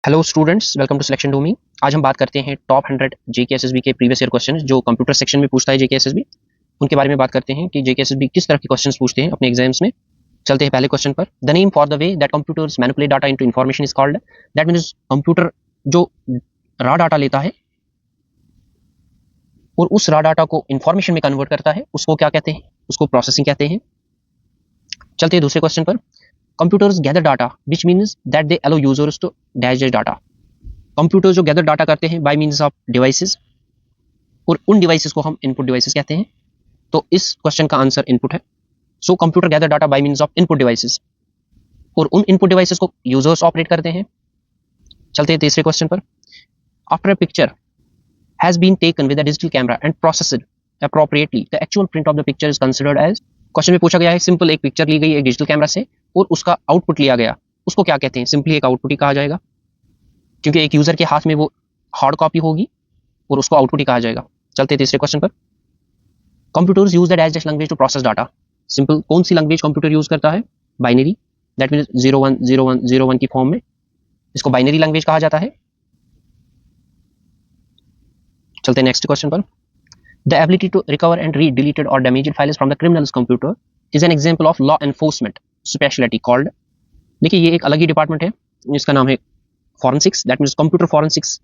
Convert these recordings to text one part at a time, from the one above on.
Hello students, welcome to selection do me. आज हम बात करते हैं टॉप 100 जेके एसएसबी के प्रीवियस ईयर क्वेश्चंस जो कंप्यूटर सेक्शन में पूछता है जेके एसएसबी। उनके बारे में बात करते हैं कि जेके एसएसबी किस तरह के क्वेश्चंस पूछते हैं अपने एग्जाम्स में। चलते हैं पहले क्वेश्चन पर। The name for the way that computers manipulate data into information is called. That means computer जो रॉ डाटा लेता है और उस रॉ डाटा को इन्फॉर्मेशन में कन्वर्ट करता है, उसको क्या कहते हैं? उसको प्रोसेसिंग कहते हैं। चलते हैं दूसरे क्वेश्चन पर। Computers gather data which means that they allow users to digest data. Computer जो गैदर डाटा करते हैं बाय मीन्स ऑफ डिवाइसेस, और उन डिवाइसेस को हम इनपुट डिवाइसेस कहते हैं। तो इस क्वेश्चन का आंसर इनपुट है। So computer gather data by means of input devices, और उन इनपुट डिवाइसेस को यूजर्स ऑपरेट करते हैं। चलते हैं तीसरे क्वेश्चन पर। After a picture has been taken with a digital camera and processed appropriately the actual print of the picture is considered as. Question में पूछा गया है, सिंपल एक पिक्चर ली गई एक डिजिटल कैमरा से और उसका आउटपुट लिया गया, उसको क्या कहते हैं? सिंपली एक आउटपुट ही कहा जाएगा, क्योंकि एक यूजर के हाथ में वो हार्ड कॉपी होगी और उसको आउटपुट ही कहा जाएगा। चलते हैं तीसरे क्वेश्चन पर। Computers use the dash language to process data. Simple, कौन सी लैंग्वेज कंप्यूटर यूज करता है? बाइनरी, दैट मीन्स 010101 की फॉर्म में, इसको बाइनरी लैंग्वेज कहा जाता है। चलते हैं नेक्स्ट क्वेश्चन पर। The ability to recover and read deleted और damaged files from the criminal's computer is an example of law enforcement speciality called. देखिए, ये एक अलग ही डिपार्टमेंट है, इसका नाम है forensics, that means computer forensics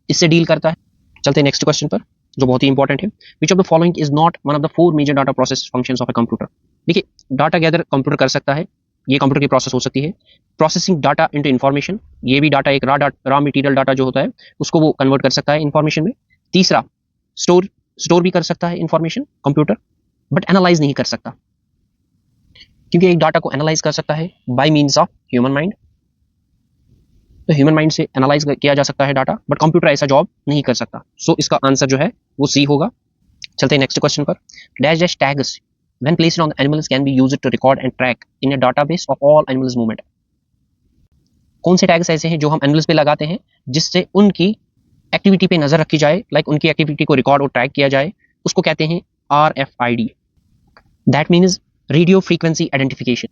इससे डील करता है। चलते हैं नेक्स्ट क्वेश्चन पर, जो बहुत ही इंपॉर्टेंट है। Which of the following is not one of the 4 major data process functions of a computer. देखिए, डाटा गैदर कंप्यूटर कर सकता है, ये कंप्यूटर की प्रोसेस हो सकती है। प्रोसेसिंग डाटा इनटू इन्फॉर्मेशन, ये भी डाटा एक रॉ मटेरियल डाटा जो होता है उसको वो कन्वर्ट कर सकता है इन्फॉर्मेशन में। तीसरा, स्टोर भी कर सकता है इन्फॉर्मेशन कंप्यूटर, बट एनालाइज नहीं कर सकता, क्योंकि एक डाटा को एनालाइज कर सकता है bye means of human mind. तो ह्यूमन माइंड से एनालाइज किया जा सकता है डाटा, बट कंप्यूटर ऐसा जॉब नहीं कर सकता। सो इसका आंसर जो है वो सी होगा। चलते हैं नेक्स्ट क्वेश्चन पर। Dash dash tags when placed on animals can be used to record and track in a database of all animals movement. कौन से टैग्स ऐसे हैं जो हम एनिमल्स पे लगाते हैं जिससे उनकी एक्टिविटी पे नजर रखी जाए, लाइक उनकी एक्टिविटी को रिकॉर्ड और ट्रैक किया जाए? उसको कहते हैं RFID, that means radio frequency identification.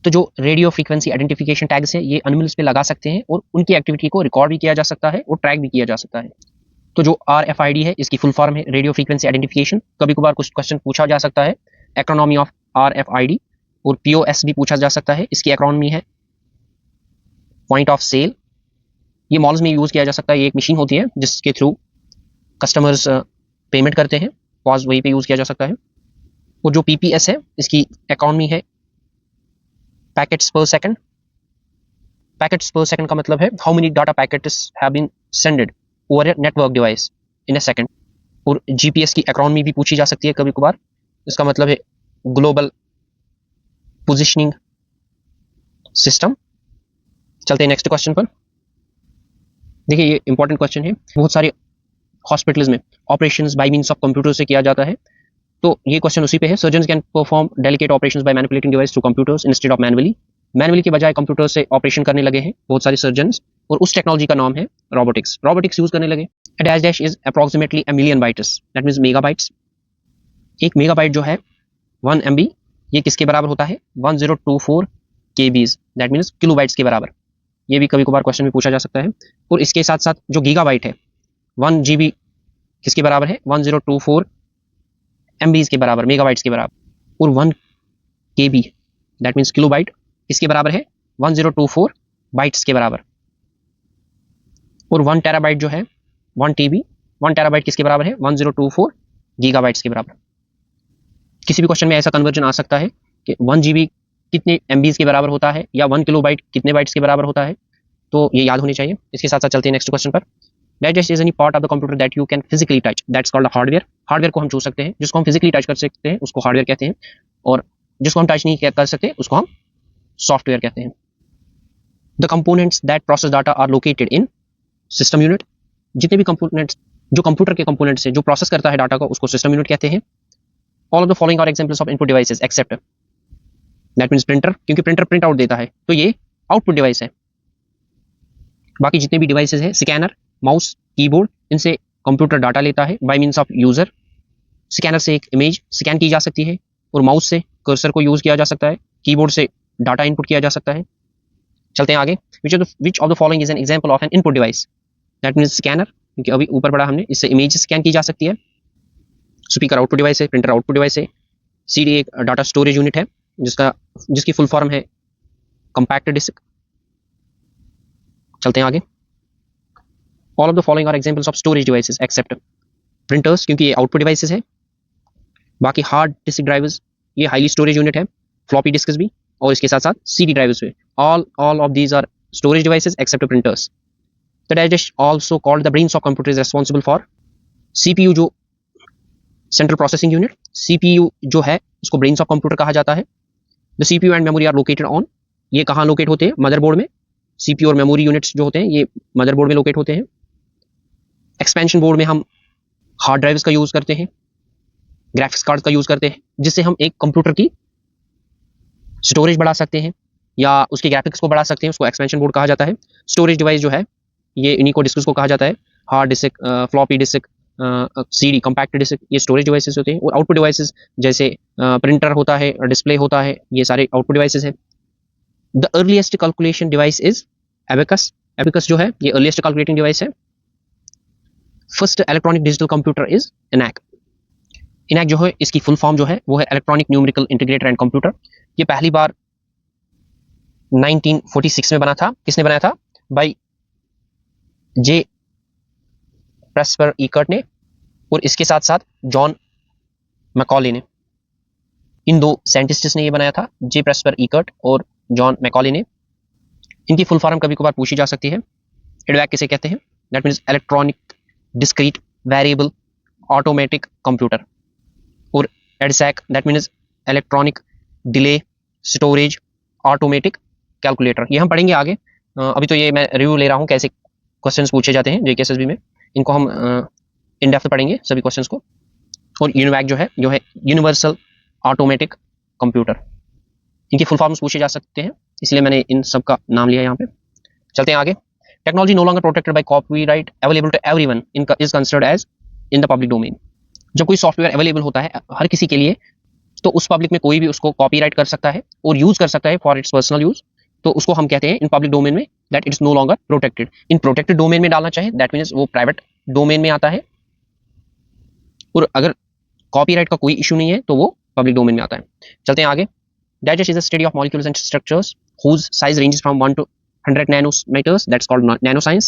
तो जो रेडियो फ्रीक्वेंसी आइडेंटिफिकेशन टैग्स है ये एनिमल्स पे लगा सकते हैं और उनकी एक्टिविटी को रिकॉर्ड भी किया जा सकता है और ट्रैक भी किया जा सकता है। तो जो RFID है इसकी फुल फॉर्म है रेडियो फ्रीक्वेंसी आइडेंटिफिकेशन। कभी कभार कुछ क्वेश्चन पूछा जा सकता है एक्रोनॉमी ऑफ RFID, और POS भी पूछा जा सकता है, इसकी एक्रोनॉमी है पॉइंट ऑफ सेल। ये मॉल्स में यूज किया जा सकता है, ये एक मशीन होती है जिसके थ्रू कस्टमर्स पेमेंट करते हैं, पॉज वहीं पे यूज किया जा सकता है। और जो PPS है इसकी इकोनॉमी है पैकेट्स पर सेकंड। पैकेट्स पर सेकंड का मतलब है how many data packets have been sended over a network device in a second. और GPS की इकोनॉमी भी पूछी जा सकती है कभी कभार, इसका मतलब है ग्लोबल पोजिशनिंग सिस्टम। चलते हैं नेक्स्ट क्वेश्चन पर। देखिए, ये इंपॉर्टेंट क्वेश्चन है। बहुत सारे हॉस्पिटल्स में operations by means of computer से किया जाता है, तो ये क्वेश्चन उसी पे है। Surgeons can perform delicate operations by manipulating device through computers instead of manually के बजाय कंप्यूटर से ऑपरेशन करने लगे हैं बहुत सारे सर्जन्स, और उस टेक्नोलॉजी का नाम है रोबोटिक्स यूज करने लगे। Dash dash is approximately a million bytes, that means megabytes. एक मेगाबाइट जो है 1 MB, ये किसके बराबर होता है? 1024 KBs, दैट मींस किलोबाइट्स के बराबर। ये भी कभी कभार क्वेश्चन में पूछा जा सकता है। और इसके साथ साथ जो गीगाबाइट है 1 GB किसके बराबर है? 1024 MBs के बराबर, मेगाबाइट्स के बराबर। और 1 KB दैट मीन्स किलोबाइट किसके बराबर है? 1024 बाइट्स के बराबर। और 1 टेराबाइट जो है 1 TB, 1 टेराबाइट किसके बराबर है? 1024 गीगाबाइट्स के बराबर। किसी भी क्वेश्चन में ऐसा कन्वर्जन आ सकता है कि 1 GB कितने MBs के बराबर होता है, या 1 किलोबाइट कितने बाइट्स के बराबर होता है, तो ये याद होनी चाहिए। इसके साथ साथ चलते हैं नेक्स्ट क्वेश्चन पर। Digest is any part of the computer that you can physically touch, that's called hardware. Hardware को हम छू सकते हैं, जिसको हम फिजिकली टच कर सकते हैं उसको हार्डवेयर कहते हैं, और जिसको हम टच नहीं कर सकते उसको हम सॉफ्टवेयर कहते हैं। The components that process data are located in system unit. जितने भी कंपोनेंट्स जो कंप्यूटर के कंपोनेंट्स हैं जो प्रोसेस करता है डाटा को, उसको सिस्टम यूनिट कहते हैं। All of the following are examples of input devices except, that means printer, क्योंकि प्रिंटर प्रिंट आउट देता है तो ये आउटपुट डिवाइस है। बाकी जितने भी डिवाइसेस हैं, स्कैनर, माउस, कीबोर्ड, इनसे कंप्यूटर डाटा लेता है by means of user. Scanner से एक इमेज स्कैन की जा सकती है, और माउस से कर्सर को यूज किया जा सकता है, कीबोर्ड से डाटा इनपुट किया जा सकता है। चलते हैं आगे। विच of the following is an example of N input device? That means scanner, क्योंकि अभी ऊपर पढ़ा हमने, इससे इमेज स्कैन की जा सकती है। स्पीकर आउटपुट डिवाइस है, प्रिंटर आउटपुट डिवाइस है, सीडी एक डाटा स्टोरेज यूनिट है जिसकी फुल फॉर्म है कंपैक्ट डिस्क। चलते हैं आगे। All of the following are examples of storage devices except printers, क्योंकि ये आउटपुट डिवाइसेस है। बाकी हार्ड डिस्क ड्राइवर्स, ये हाईली स्टोरेज यूनिट है, फ्लॉपी डिस्क भी, और इसके साथ साथ सीडी ड्राइवर्स भी। All of these are storage devices except printers. The digest also called the brains of computer is responsible for CPU, जो सेंट्रल प्रोसेसिंग यूनिट, सीपीयू जो है इसको ब्रेन्स ऑफ कंप्यूटर कहा जाता है। The CPU and memory are located on, ये कहाँ locate होते हैं? मदरबोर्ड में। सीपीयू और मेमोरी यूनिट्स जो होते हैं ये मदरबोर्ड में लोकेट होते हैं। एक्सपेंशन बोर्ड में हम हार्ड ड्राइव्स का यूज करते हैं, ग्राफिक्स कार्ड का यूज करते हैं, जिससे हम एक कंप्यूटर की स्टोरेज बढ़ा सकते हैं या उसके ग्राफिक्स को बढ़ा सकते हैं, उसको एक्सपेंशन बोर्ड कहा जाता है। स्टोरेज डिवाइस जो है ये इन्हीं को डिस्क को कहा जाता है। Hard disk, floppy disk, CD, compact disc, ये स्टोरेज डिवाइसेस होते हैं। और आउटपुट डिवाइसेस जैसे प्रिंटर होता है, डिस्प्ले होता है, ये सारे आउटपुट डिवाइसेस हैं। The earliest calculation device is abacus. Abacus जो है ये अर्लीस्ट कैलकुलेटिंग डिवाइस है। First electronic digital computer is ENAC। ENAC जो है इसकी फुल फॉर्म जो है वो है electronic numerical integrator and computer. ये पहली बार 1946 में बना था। किसने बनाया था? बाय जे प्रेस्पर इकर्ट ने, और इसके साथ साथ जॉन मैकॉले ने। इन दो साइंटिस्ट्स ने ये बनाया था, जे प्रेस्पर इकर्ट और जॉन मैकॉले ने। इनकी फुल फॉर्म कभी कभार पूछी जा सकती है। EDVAC किसे कहते हैं? That means electronic discrete variable automatic computer. और EDSAC that means electronic delay storage automatic calculator. ये हम पढ़ेंगे आगे। अभी तो ये मैं रिव्यू ले रहा हूँ कैसे क्वेश्चंस पूछे जाते हैं JKSSB में। इनको हम इन डेप्थ पढ़ेंगे सभी क्वेश्चंस को। और UNIVAC जो है यूनिवर्सल ऑटोमेटिक कंप्यूटर। इनकी फुल फॉर्म्स पूछे जा सकते हैं, इसलिए मैंने इन सब का नाम लिया यहाँ पे। चलते हैं आगे। Technology no longer protected by copyright available to everyone is considered as in the public domain. जब कोई सॉफ्टवेयर अवेलेबल होता है हर किसी के लिए, तो उस पब्लिक में कोई भी उसको कॉपीराइट कर सकता है और यूज कर सकता है फॉर इट्स पर्सनल यूज, तो उसको हम कहते हैं इन पब्लिक डोमेन में that it is no longer protected. In protected domain में डालना चाहे दैट मीन्स वो प्राइवेट डोमेन में आता है, और अगर कॉपीराइट का कोई इशू नहीं है तो वो पब्लिक डोमेन में आता है। चलते हैं आगे। Digest is the study of molecules and structures whose size ranges from 1 to 100 nanometers, that's called nanoscience।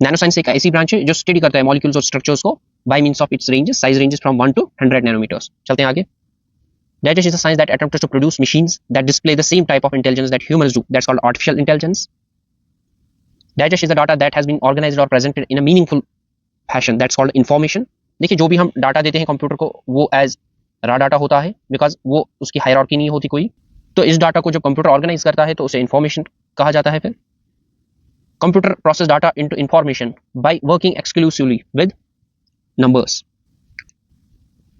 nanoscience एक ऐसी ब्रांच है जो स्टडी करता है मॉलिक्यूल्स और स्ट्रक्चर्स को by means of its ranges, size ranges from 1 to 100 nanometers। चलते हैं आगे। Digest is a science that attempts to produce machines that display the same type of intelligence that humans do, that's called artificial intelligence। Digest is the data that has been organized or presented in a meaningful fashion, that's called information। देखिए जो भी हम data देते हैं computer को वो as रा data होता है, बिकॉज वो उसकी हायरार्की नहीं होती कोई। तो इस डाटा को जब कंप्यूटर ऑर्गेनाइज करता है तो उसे इंफॉर्मेशन कहा जाता है। फिर computer process data into information by working exclusively with numbers,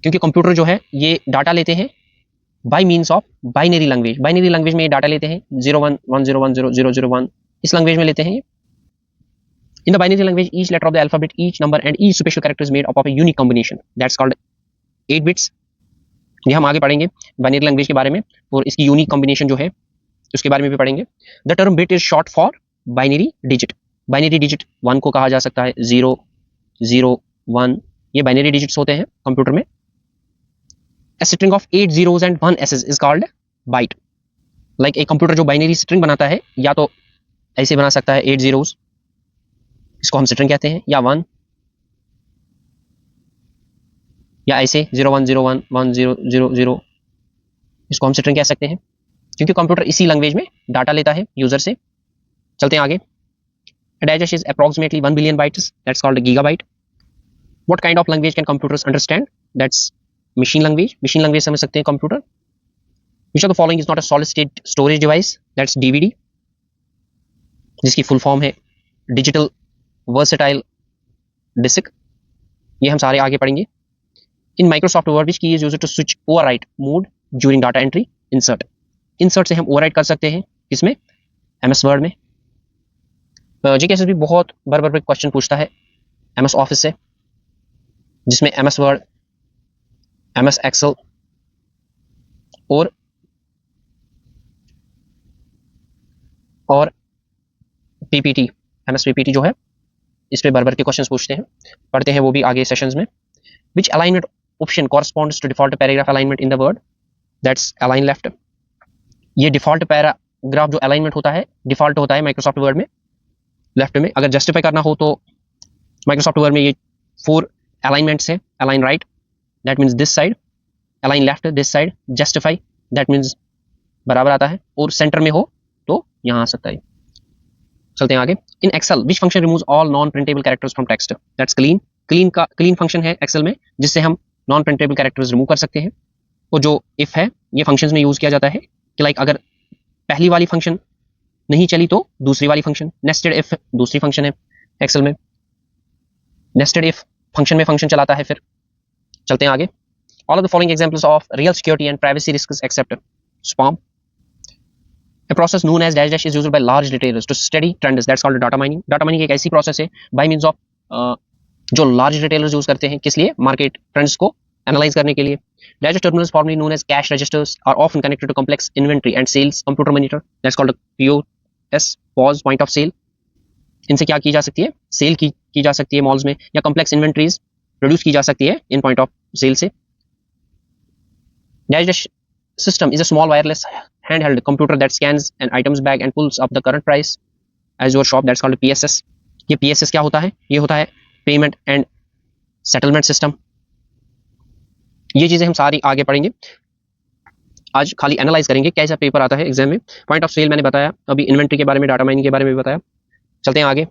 क्योंकि कंप्यूटर जो है ये डाटा लेते हैं by means of binary language. Binary language में ये डाटा लेते हैं 0110100001, इस लैंग्वेज में लेते हैं ये। In the binary language each letter of the alphabet, each number and each special character is made up of a unique combination, that's called 8 bits. ये हम आगे पढ़ेंगे बाइनरी लैंग्वेज के बारे में, और इसकी यूनिक कॉम्बिनेशन जो है उसके बारे में भी पढ़ेंगे। The term bit is short for binary digit. Binary digit 1 को कहा जा सकता है 0 0 1, ये बाइनरी डिजिट्स होते हैं कंप्यूटर में। A string of 8 zeros and 1 s's is called byte। Like एक कंप्यूटर जो बाइनरी स्ट्रिंग बनाता है या तो ऐसे बना सकता है 8 zeros, इसको हम स्ट्रिंग कहते हैं, या 1, या ऐसे 0101 1000, इसको हम स्ट्रिंग कह सकते हैं, क्योंकि कंप्यूटर इसी लैंग्वेज में डाटा लेता है यूजर से। चलते हैं आगे। Digest is approximately 1 billion bytes, that's called gigabyte. What kind of language can computers understand? That's machine language. Machine language समझ सकते हैं computer. Which of the following is not a solid state storage device? That's DVD, जिसकी full form है digital versatile disc. ये हम सारे आगे पढ़ेंगे। In Microsoft Word which key is used to switch overwrite mode during data entry. Insert, insert से हम overwrite कर सकते हैं इसमें MS वर्ड में। JKSSB बहुत बार क्वेश्चन पूछता है MS ऑफिस से, जिसमें MS वर्ड, MS एक्सेल और और पीपीटी, एमएस पीपीटी जो है इस पे भर के क्वेश्चंस पूछते हैं, पढ़ते हैं वो भी आगे सेशंस में। Which alignment option corresponds to default paragraph alignment in the Word, that's align left. ये डिफॉल्ट पैराग्राफ जो अलाइनमेंट होता है डिफॉल्ट होता है माइक्रोसॉफ्ट वर्ड में लेफ्ट में। अगर जस्टिफाई करना हो तो माइक्रोसॉफ्ट वर्ड में ये 4 अलाइनमेंट्स है। Align right that means this side, align left this side, justify that means बराबर आता है, और सेंटर में हो तो यहाँ आ सकता है। चलते हैं आगे। In Excel which function removes all non printable characters from text, that's clean. Clean function है एक्सेल में जिससे हम नॉन प्रिंटेबल कैरेक्टर्स रिमूव कर सकते हैं। और जो इफ है ये फंक्शंस में यूज किया जाता है कि लाइक अगर पहली वाली फंक्शन नहीं चली तो दूसरी वाली फंक्शन। नेस्टेड इफ दूसरी फंक्शन है एक्सेल में, नेस्टेड इफ फंक्शन में फंक्शन चलाता है फिर। चलते हैं आगे। All of the following examples of real security and privacy risks except spam. A process known as dash dash is used by large retailers to study trends. That's called data mining. Data mining एक ऐसी process है by means of जो large retailers use करते हैं किस लिए, market trends को analyse करने के लिए। Dash dash terminals formerly known as cash registers are often connected to complex inventory and sales computer monitor. That's called a POS, pause point of sale. इनसे क्या की जा सकती है, सेल की जा सकती है मॉल्स में, या कॉम्प्लेक्स इन्वेंट्रीज प्रोड्यूस की जा सकती है इन पॉइंट ऑफ सेल से। Dash dash system is a small wireless handheld computer that scans an item's bag and pulls up the current price as your shop. That's called PSS. ये PSS क्या होता है, ये होता है पेमेंट एंड सेटलमेंट सिस्टम। ये चीजें हम सारी आगे पढ़ेंगे, आज खाली एनालाइज करेंगे कैसा पेपर आता है एग्जाम में। पॉइंट ऑफ सेल मैंने बताया, अभी इन्वेंट्री के बारे में, डाटा माइनिंग के बारे में भी बताया। चलते हैं आगे।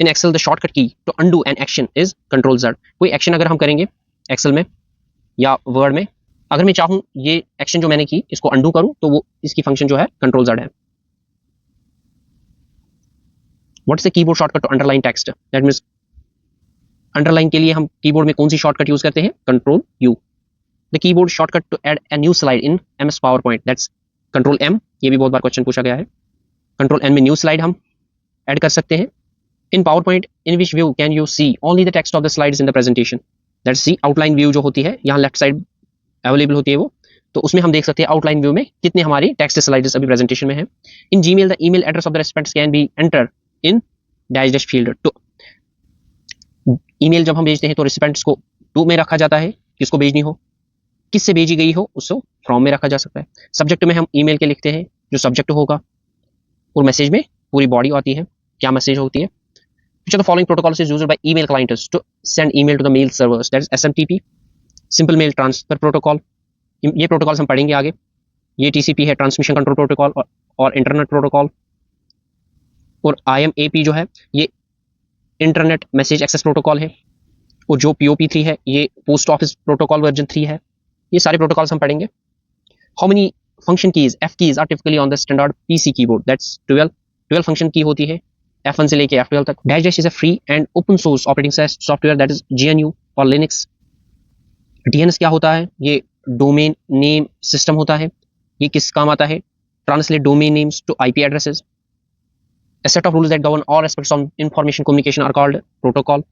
In Excel the shortcut key to undo an action is control Z। कोई एक्शन अगर हम करेंगे एक्सेल में या वर्ड में, अगर मैं चाहूं ये एक्शन जो मैंने की इसको अंडू करूं तो वो इसकी फंक्शन जो है कंट्रोल Z है। What is the keyboard shortcut to underline text, that means underline के लिए हम कीबोर्ड में कौन सी शॉर्टकट यूज करते हैं, control U। The keyboard shortcut to add a new slide in MS PowerPoint, that's control M। ये भी बहुत बार क्वेश्चन पूछा गया है। कंट्रोल N में न्यू स्लाइड हम ऐड कर सकते हैं। In PowerPoint in which view can you see only the text of the slides in the presentation, that's C outline view जो होती है यहाँ लेफ्ट साइड अवेलेबल होती है वो, तो उसमें हम देख सकते हैं आउटलाइन व्यू में कितने हमारी टेक्स्ट स्लाइड्स अभी प्रेजेंटेशन में है। In Gmail the email address of the respondents can be enter in dash dash field to. Email जब हम भेजते हैं तो रेस्पोंडेंट्स को टू में रखा जाता है, किसको भेजनी हो, किससे भेजी गई हो उसको फ्रॉम में रखा जा सकता है। सब्जेक्ट में हम ईमेल के लिखते हैं जो सब्जेक्ट होगा, और मैसेज में पूरी बॉडी आती है क्या मैसेज होती है। Which of the following protocols is used by email clients to send email to the mail servers, that is SMTP, simple mail transfer protocol. ये प्रोटोकॉल्स हम पढ़ेंगे आगे। ये TCP है, ट्रांसमिशन कंट्रोल प्रोटोकॉल, और इंटरनेट प्रोटोकॉल। और IMAP जो है ये इंटरनेट मैसेज एक्सेस प्रोटोकॉल है, और जो POP3 है ये पोस्ट ऑफिस प्रोटोकॉल वर्जन 3 है। ये सारे प्रोटोकॉल्स हम पढ़ेंगे। How many function keys F keys are typically on the standard PC keyboard, that's 12 function key होती है F1 से लेके F12 तक। Dash dash is a free and open source operating software that is GNU और Linux. DNS क्या होता है, ये डोमेन नेम सिस्टम होता है। ये किस काम आता है, translate domain names to IP addresses. A set of rules that govern all aspects of information communication are called protocol.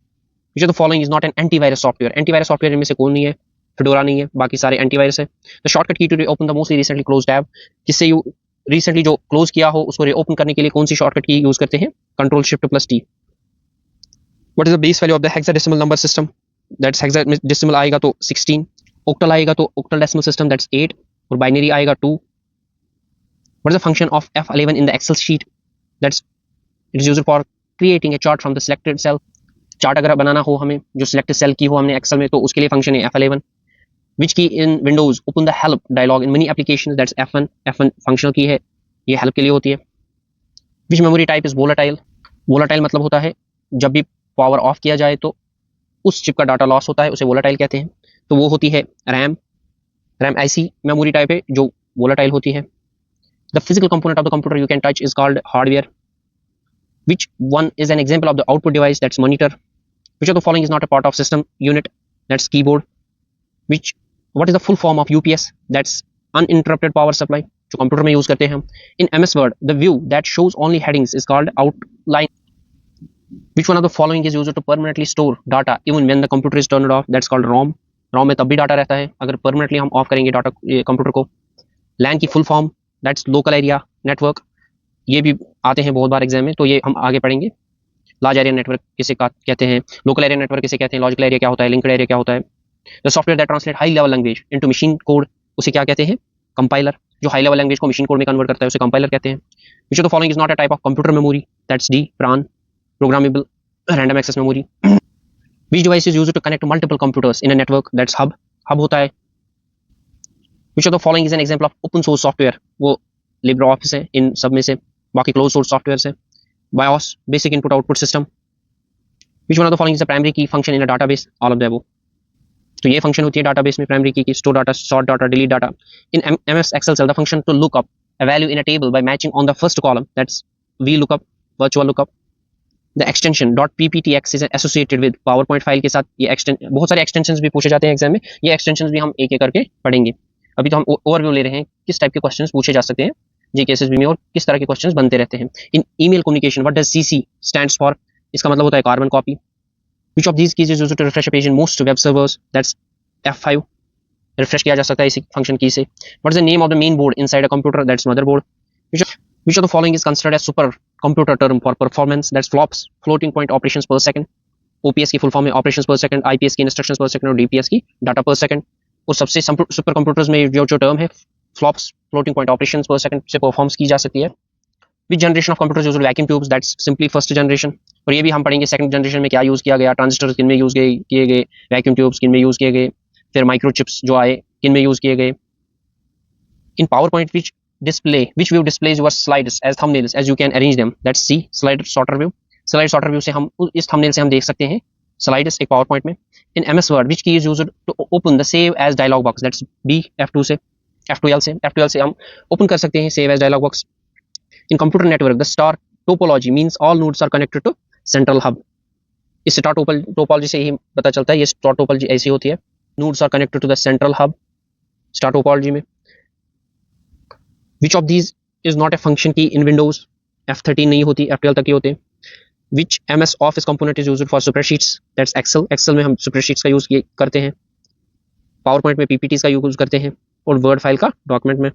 Which of the following is not an antivirus software? Antivirus software इनमें से कौन नहीं है, Fedora नहीं है, बाकी सारे antivirus है। The shortcut key to reopen the mostly recently closed tab, जिससे यू रिसेंटली जो क्लोज किया हो उसको रीओपन करने के लिए कौन सी शॉर्टकट की यूज करते हैं, control shift plus T। What is the base value of the hexadecimal number system, that's hexadecimal आएगा तो 16, ऑक्टल आएगा तो ऑक्टल डेसिमल सिस्टम दैट्स 8, और बाइनरी आएगा 2। What is the function of F11 in the Excel sheet, that's it is used for creating a chart from the selected cell. Chart अगर बनाना हो हमें जो सिलेक्टेड सेल की हो हमने एक्सेल में, तो उसके लिए फंक्शन है F11। Which key in Windows open the help dialog in many applications, that's F1 functional की है, ये हेल्प के लिए होती है। Which memory type is volatile, volatile मतलब होता है जब भी पावर ऑफ किया जाए तो उस चिप का डाटा लॉस होता है, उसे volatile कहते हैं। तो वो होती है रैम ऐसी मेमोरी टाइप है जो volatile होती है। The physical component of the computer you can touch is called hardware. Which one is an example of the output device, that's monitor. Which of the following is not a part of system unit, that's keyboard. What is the full form of UPS, that's uninterrupted power supply, जो computer में use करते हैं हम। In MS Word the view that shows only headings is called outline. Which one of the following is used to permanently store data even when the computer is turned off, that's called ROM. ROM में तब भी data रहता है अगर permanently हम of करेंगे data computer को। LAN की फुल form, that's local area network. ये भी आते हैं बहुत बार एग्जाम में, तो ये हम आगे पढ़ेंगे। लार्ज एरिया नेटवर्क किसे कहते हैं, लोकल एरिया नेटवर्क किसे कहते हैं, लॉजिकल एरिया क्या होता है, लिंक्ड एरिया क्या होता है, the software that translate high level language into machine code उसे क्या कहते हैं, कंपाइलर। जो हाई लेवल लैंग्वेज को मशीन कोड में कन्वर्ट करता है उसे कंपाइलर कहते हैं। Which of the following is not a type of computer memory, that's D PRAM, programmable random access memory. Which device is used to connect multiple computers in a network, that's hub, hub होता है। Which of the following is an example of open source software, वो LibreOffice है इन सब में से, बाकी close source software है। BIOS, basic input output system. Which one of the following is a primary key function in a database, all of the above. तो ये फंक्शन होती है डाटाबेस में primary key store data, sort data, delete data. In MS Excel cell the function to look up a value in a table by matching on the first column, that's VLOOKUP, virtual lookup। The extension .pptx is associated with PowerPoint file के साथ। ये बहुत सारे extensions भी पूछे जाते हैं exam में, ये एक्सटेंशंस भी हम एक एक करके पढ़ेंगे। अभी तो हम ओवरव्यू ले रहे हैं किस टाइप के क्वेश्चंस पूछे जा सकते हैं जीकेएसएसबी में और किस तरह के क्वेश्चंस बनते रहते हैं। In email communication what does CC stands for, इसका मतलब होता है carbon copy. Which of these keys is used to refresh a page in most web servers, that's F5, refresh किया जा सकता है इसी फंक्शन की से। What is the name of the main board inside a computer, that's motherboard. Which of the following is considered as super computer term for performance, that's flops, floating point operations per second. OPS की फुल form है operations per second, IPS की instructions per second और DPS की data per second. और सबसे super computers में जो टर्म है flops, floating point operations per second से परफॉर्म्स की जा सकती है। विच generation of computers used vacuum tubes, that's simply first generation. और ये भी हम पढ़ेंगे सेकंड जनरेशन में क्या यूज किया गया, ट्रांजिस्टर किन में यूज किए गए, वैक्यूम ट्यूब्स किन में यूज किए गए, फिर माइक्रोचिप्स जो आए किन में यूज किए गए। इन PowerPoint which view displays your slides as thumbnails as you can arrange them, that's C, slide sorter view। Slide sorter view से हम इस थंबनेल से हम देख सकते हैं स्लाइड्स एक PowerPoint में। इन MS Word which key is used to open the save as dialog box, that's B, F2 से, F12 से हम ओपन कर सकते हैं save as dialog box। In computer network the star topology means all nodes are connected to central hub. इस star topology से ही पता चलता है ये स्टार टोपोलॉजी ऐसी होती है, nodes are connected to the central hub star topology में। Which of these is not a function key in Windows, F13 नहीं होती, F12 तक ही होते हैं। Which MS office component is used for spreadsheets, that's Excel में हम spreadsheets का यूज करते हैं, PowerPoint में PPTs का यूज करते हैं और वर्ड फाइल का डॉक्यूमेंट में।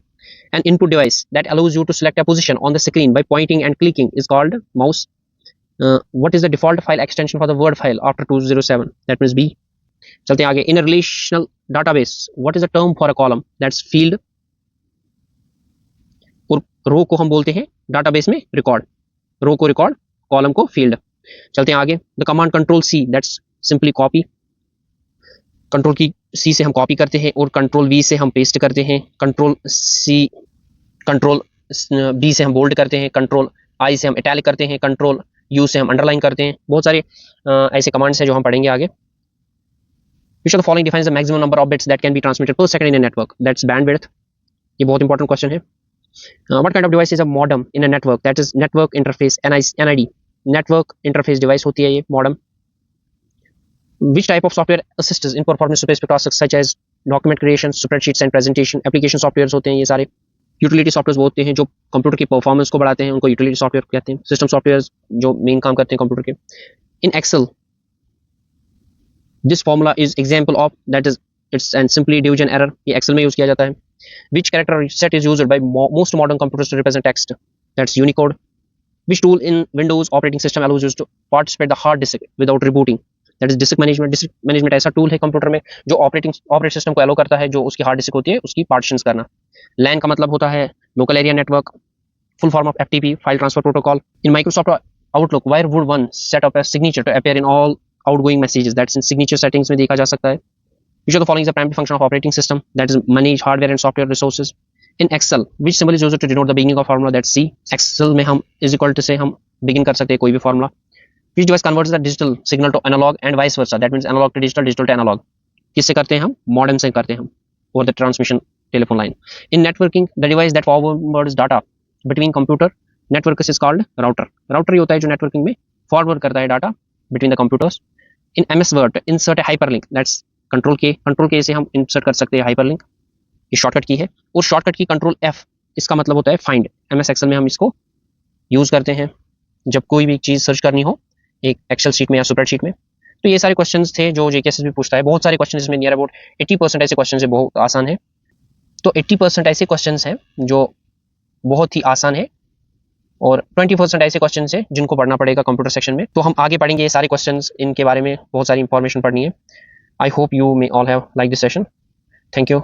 An input device that allows you to select a position on the screen by pointing and clicking is called mouse। What is the default file extension for the word file after 207, that means B। चलते हैं आगे। In a relational database what is the term for a column, that's field। और रो को हम बोलते हैं database में record, रो को रिकॉर्ड, कॉलम को फील्ड। चलते हैं आगे। The command control C, that's simply copy, control की C से हम कॉपी करते हैं और कंट्रोल V से हम पेस्ट करते हैं, कंट्रोल B से हम बोल्ड करते हैं, कंट्रोल I से हम इटैलिक करते हैं, कंट्रोल U से हम अंडरलाइन करते हैं। बहुत सारे ऐसे कमांड्स हैं जो हम पढ़ेंगे आगे। Which of the following defines the maximum number of bits that can be transmitted per second in a network, that's bandwidth। ये बहुत इंपॉर्टेंट क्वेश्चन है। What kind of device is a modem in a network, that is network interface, NID, network interface device होती है ये modem. Which type of software assists in performing specific tasks such as document creation, spreadsheets and presentation, application softwares होते हैं ये सारे। Utility software वो होते हैं जो कंप्यूटर की परफॉर्मेंस को बढ़ाते हैं, उनको यूटिलिटी सॉफ्टवेयर कहते हैं। सिस्टम सॉफ्टवेयर जो मेन काम करते हैं कंप्यूटर के। In Excel this formula is example of, that is its and simply division error, ये एक्सेल में यूज किया जाता है। Which character set is used by most modern computers to represent text, that's Unicode. Which tool in Windows operating system allows you to participate the hard disk without rebooting, that is disk management. Disk management ऐसा tool है computer में जो operating system को yellow करता है जो उसकी hard disk होती है उसकी पार्टीशंस करना। लैन का मतलब होता है local area network, full form of FTP, file transfer protocol. In Microsoft Outlook where would one set up a signature to appear in all outgoing messages, that's in signature settings में देखा जा सकता है। Which of the following is the primary function of operating system, that is manage hardware and software resources. In Excel which symbol is used to denote the beginning of formula, that's C। Excel में हम is equal to से हम begin कर सकते हैं कोई भी formula. Which device converts the digital signal to analog and vice versa, that means analog to digital, digital to analog। किससे करते हैं हम, मॉडेम से करते हैं हम, over the transmission telephone line। In networking the device that forwards data between computer networks is called router। router ही होता है जो नेटवर्किंग में फॉरवर्ड करता है data between the computers। In MS Word to insert a hyperlink, that's control K से हम insert कर सकते हैं hyperlink, ये शॉर्टकट की है। और शॉर्टकट की कंट्रोल F, इसका मतलब होता है फाइंड। MS Excel में हम इसको यूज करते हैं जब कोई भी चीज सर्च करनी हो एक एक्सेल शीट में या स्प्रेडशीट में। तो ये सारे क्वेश्चंस थे जो जीकेएसएस भी पूछता है। बहुत सारे क्वेश्चंस इसमें नियर अबाउट 80% ऐसे क्वेश्चंस है बहुत आसान है। तो 80% ऐसे क्वेश्चंस हैं जो बहुत ही आसान है और 20% ऐसे क्वेश्चन है जिनको पढ़ना पड़ेगा कंप्यूटर सेक्शन में। तो हम आगे पढ़ेंगे ये सारे क्वेश्चंस, इनके बारे में बहुत सारी इंफॉर्मेशन पढ़नी है। I hope you may all have like this session. Thank you.